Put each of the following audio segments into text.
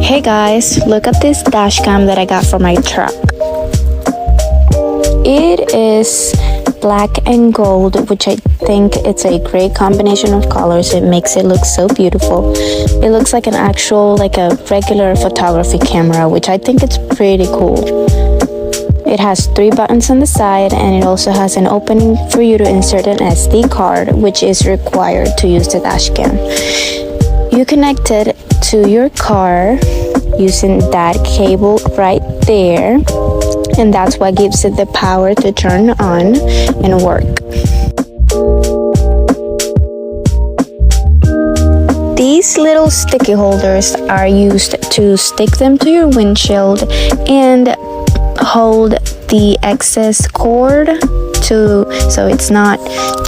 Hey guys, look at this dash cam that I got for my truck. It is black and gold, which I think it's a great combination of colors. It makes it look so beautiful. It looks like an actual, like a regular photography camera, which I think it's pretty cool. It has 3 buttons on the side, and it also has an opening for you to insert an SD card, which is required to use the dash cam. You connect it to your car using that cable right there, and that's what gives it the power to turn on and work. These little sticky holders are used to stick them to your windshield and hold the excess cord so it's not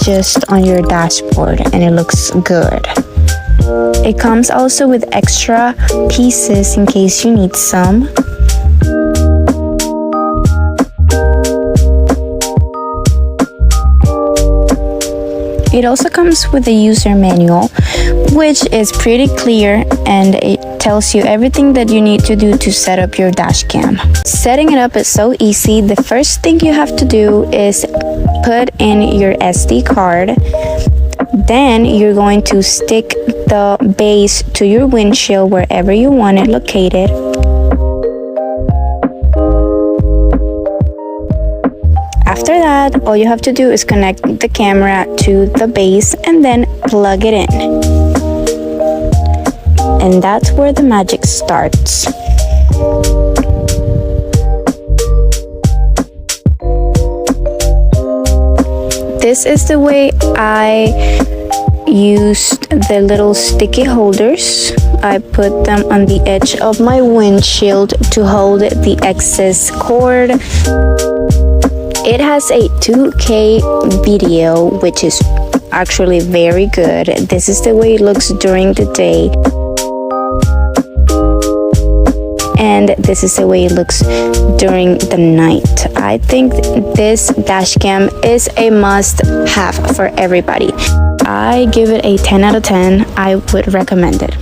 just on your dashboard and it looks good. It comes also with extra pieces in case you need some. It also comes with a user manual, which is pretty clear, and it tells you everything that you need to do to set up your dash cam. Setting it up is so easy. The first thing you have to do is put in your SD card. Then you're going to stick the base to your windshield wherever you want it located. After that, all you have to do is connect the camera to the base and then plug it in. And that's where the magic starts. This is the way I used the little sticky holders. I put them on the edge of my windshield to hold the excess cord. It has a 2K video, which is actually very good. This is the way it looks during the day. And this is the way it looks during the night. I think this dash cam is a must-have for everybody. I give it a 10 out of 10. I would recommend it.